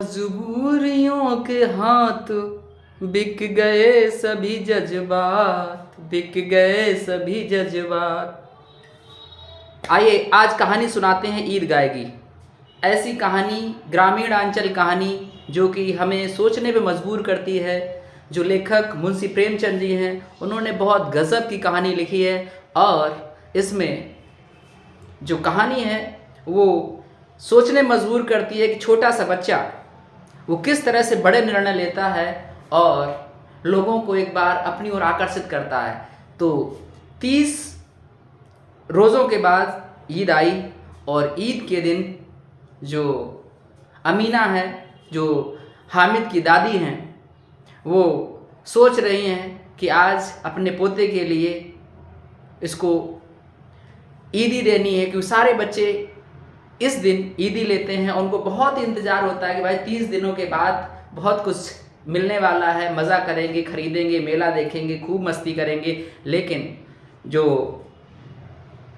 मजबूरियों के हाथ बिक गए सभी जज्बात, बिक गए सभी जज्बात। आइए आज कहानी सुनाते हैं ईद गाएगी। ऐसी कहानी, ग्रामीण अंचल कहानी जो कि हमें सोचने पे मजबूर करती है। जो लेखक मुंशी प्रेमचंद जी हैं, उन्होंने बहुत गज़ब की कहानी लिखी है और इसमें जो कहानी है वो सोचने मजबूर करती है कि छोटा सा बच्चा वो किस तरह से बड़े निर्णय लेता है और लोगों को एक बार अपनी ओर आकर्षित करता है। तो 30 रोज़ों के बाद ईद आई और ईद के दिन जो अमीना है, जो हामिद की दादी हैं, वो सोच रही हैं कि आज अपने पोते के लिए इसको ईदी देनी है, क्योंकि सारे बच्चे इस दिन ईदी लेते हैं। उनको बहुत इंतज़ार होता है कि भाई 30 दिनों के बाद बहुत कुछ मिलने वाला है, मज़ा करेंगे, ख़रीदेंगे, मेला देखेंगे, खूब मस्ती करेंगे। लेकिन जो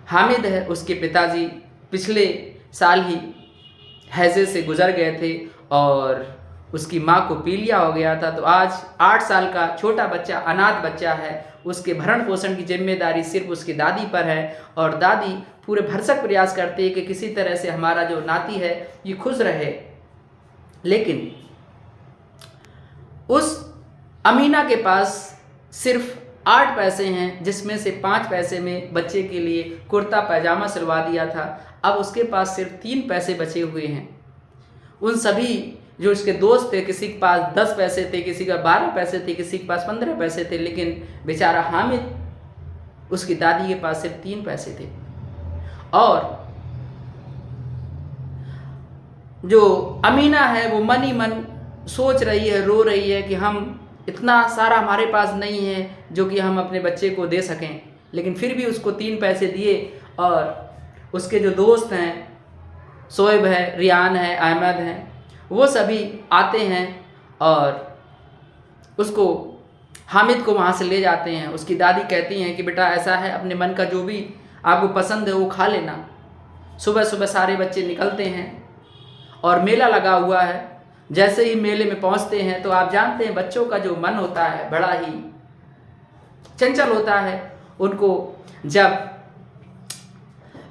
हामिद है, उसके पिताजी पिछले साल ही हैज़े से गुज़र गए थे और उसकी माँ को पीलिया हो गया था। तो आज 8 साल का छोटा बच्चा, अनाथ बच्चा है, उसके भरण पोषण की जिम्मेदारी सिर्फ उसकी दादी पर है और दादी पूरे भरसक प्रयास करती है कि किसी तरह से हमारा जो नाती है ये खुश रहे। लेकिन उस अमीना के पास सिर्फ 8 पैसे हैं, जिसमें से 5 पैसे में बच्चे के लिए कुर्ता पैजामा सिलवा दिया था। अब उसके पास सिर्फ 3 पैसे बचे हुए हैं। उन सभी जो उसके दोस्त थे, किसी के पास 10 पैसे थे, किसी का 12 पैसे थे, किसी के पास 15 पैसे थे, लेकिन बेचारा हामिद, उसकी दादी के पास सिर्फ 3 पैसे थे। और जो अमीना है वो मन ही मन सोच रही है, रो रही है कि हम इतना सारा हमारे पास नहीं है जो कि हम अपने बच्चे को दे सकें। लेकिन फिर भी उसको 3 पैसे दिए और उसके जो दोस्त हैं, शोएब है, रियान है, अहमद हैं, वो सभी आते हैं और उसको, हामिद को वहाँ से ले जाते हैं। उसकी दादी कहती हैं कि बेटा ऐसा है, अपने मन का जो भी आपको पसंद है वो खा लेना। सुबह सुबह सारे बच्चे निकलते हैं और मेला लगा हुआ है। जैसे ही मेले में पहुँचते हैं तो आप जानते हैं बच्चों का जो मन होता है बड़ा ही चंचल होता है। उनको जब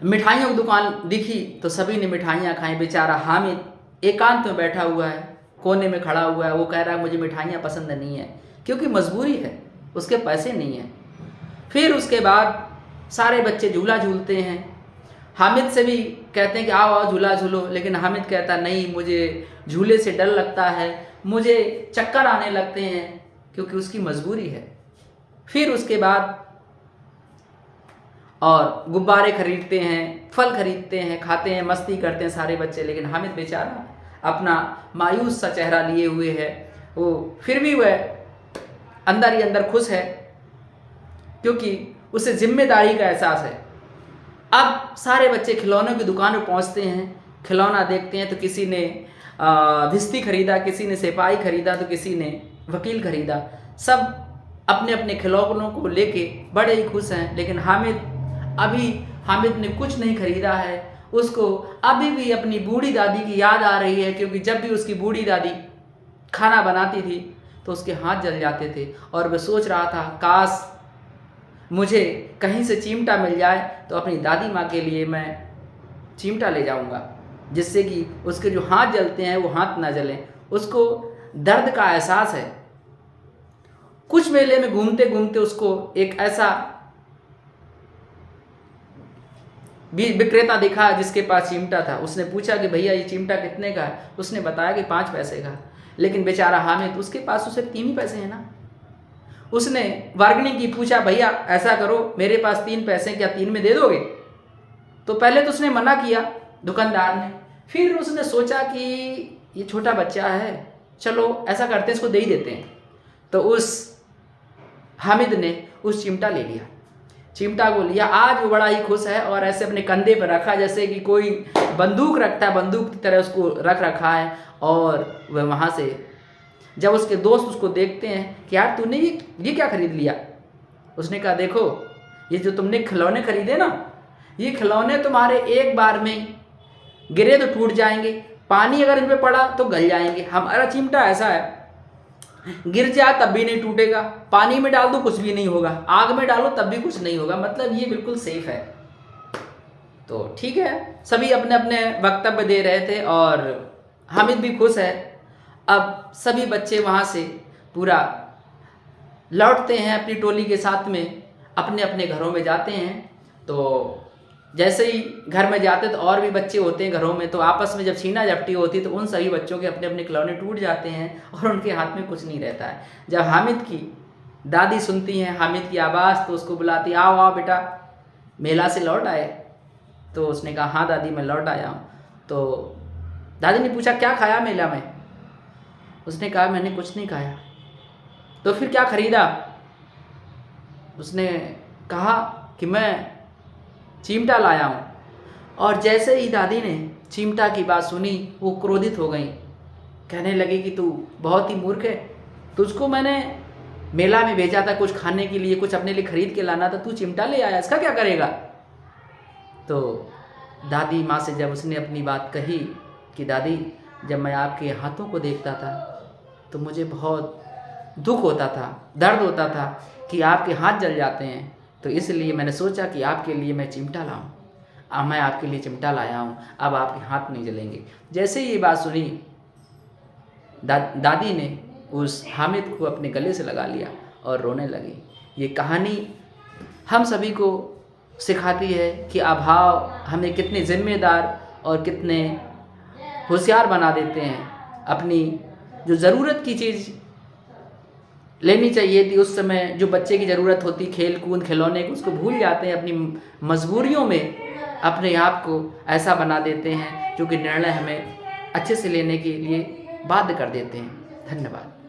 मिठाइयों की दुकान दिखी तो सभी ने मिठाइयाँ खाई। बेचारा हामिद एकांत में बैठा हुआ है, कोने में खड़ा हुआ है। वो कह रहा है मुझे मिठाइयाँ पसंद नहीं है, क्योंकि मजबूरी है, उसके पैसे नहीं हैं। फिर उसके बाद सारे बच्चे झूला झूलते हैं। हामिद से भी कहते हैं कि आओ आओ झूला झूलो, लेकिन हामिद कहता नहीं, मुझे झूले से डर लगता है, मुझे चक्कर आने लगते हैं, क्योंकि उसकी मजबूरी है। फिर उसके बाद और गुब्बारे खरीदते हैं, फल खरीदते हैं, खाते हैं, मस्ती करते हैं सारे बच्चे। लेकिन हामिद बेचारा अपना मायूस सा चेहरा लिए हुए है। वो फिर भी वह अंदर ही अंदर खुश है, क्योंकि उसे जिम्मेदारी का एहसास है। अब सारे बच्चे खिलौनों की दुकान पर पहुंचते हैं, खिलौना देखते हैं। तो किसी ने भिस्ती खरीदा, किसी ने सिपाही खरीदा, तो किसी ने वकील खरीदा। सब अपने अपने खिलौनों को लेके बड़े ही खुश हैं। लेकिन हामिद ने कुछ नहीं खरीदा है। उसको अभी भी अपनी बूढ़ी दादी की याद आ रही है, क्योंकि जब भी उसकी बूढ़ी दादी खाना बनाती थी तो उसके हाथ जल जाते थे और वह सोच रहा था काश मुझे कहीं से चिमटा मिल जाए तो अपनी दादी माँ के लिए मैं चिमटा ले जाऊंगा, जिससे कि उसके जो हाथ जलते हैं वो हाथ ना जलें। उसको दर्द का एहसास है। कुछ मेले में घूमते घूमते उसको एक ऐसा विक्रेता दिखा जिसके पास चिमटा था। उसने पूछा कि भैया ये चिमटा कितने का है? उसने बताया कि 5 पैसे का। लेकिन बेचारा हामिद, उसके पास तो सिर्फ 3 ही पैसे हैं ना। उसने बार्गेनिंग की, पूछा भैया ऐसा करो, मेरे पास 3 पैसे, क्या 3 में दे दोगे? तो पहले तो उसने मना किया दुकानदार ने। फिर उसने सोचा कि ये छोटा बच्चा है, चलो ऐसा करते हैं, इसको दे ही देते हैं। तो उस हामिद ने उस चिमटा ले लिया, चिमटा को लिया। आज वो बड़ा ही खुश है और ऐसे अपने कंधे पर रखा जैसे कि कोई बंदूक रखता है, बंदूक की तरह उसको रख रखा है। और वह वहाँ से जब उसके दोस्त उसको देखते हैं कि यार तूने ये क्या खरीद लिया? उसने कहा देखो, ये जो तुमने खिलौने खरीदे ना, ये खिलौने तुम्हारे एक बार में गिरे तो टूट जाएंगे, पानी अगर इन पे पड़ा तो गल जाएंगे। हमारा चिमटा ऐसा है, गिर जाए तब भी नहीं टूटेगा, पानी में डाल दो कुछ भी नहीं होगा, आग में डालो तब भी कुछ नहीं होगा, मतलब ये बिल्कुल सेफ है। तो ठीक है, सभी अपने अपने वक्तव्य दे रहे थे और हामिद भी खुश है। अब सभी बच्चे वहाँ से पूरा लौटते हैं अपनी टोली के साथ में, अपने अपने घरों में जाते हैं। तो जैसे ही घर में जाते तो और भी बच्चे होते हैं घरों में, तो आपस में जब छीना झपटी होती तो उन सभी बच्चों के अपने अपने खिलौने टूट जाते हैं और उनके हाथ में कुछ नहीं रहता है। जब हामिद की दादी सुनती हैं हामिद की आवाज़ तो उसको बुलाती, आओ आओ बेटा, मेला से लौट आए? तो उसने कहा हाँ दादी मैं लौट आया हूँ। तो दादी ने पूछा क्या खाया मेला में? उसने कहा मैंने कुछ नहीं खाया। तो फिर क्या खरीदा? उसने कहा कि मैं चिमटा लाया हूँ। और जैसे ही दादी ने चिमटा की बात सुनी वो क्रोधित हो गई, कहने लगी कि तू बहुत ही मूर्ख है, तुझको मैंने मेला में भेजा था कुछ खाने के लिए, कुछ अपने लिए खरीद के लाना था, तू चिमटा ले आया, इसका क्या करेगा? तो दादी माँ से जब उसने अपनी बात कही कि दादी जब मैं आपके हाथों को देखता था तो मुझे बहुत दुख होता था, दर्द होता था कि आपके हाथ जल जाते हैं, तो इसलिए मैंने सोचा कि आपके लिए मैं चिमटा लाऊं। अब मैं आपके लिए चिमटा लाया हूं, अब आपके हाथ नहीं जलेंगे। जैसे ही ये बात सुनी दादी ने उस हामिद को अपने गले से लगा लिया और रोने लगी। ये कहानी हम सभी को सिखाती है कि अभाव हमें कितने जिम्मेदार और कितने होशियार बना देते हैं। अपनी जो ज़रूरत की चीज़ लेनी चाहिए थी उस समय, जो बच्चे की ज़रूरत होती खेल कूद खिलौने को, उसको भूल जाते हैं, अपनी मजबूरियों में अपने आप को ऐसा बना देते हैं जो कि निर्णय हमें अच्छे से लेने के लिए बाध्य कर देते हैं। धन्यवाद।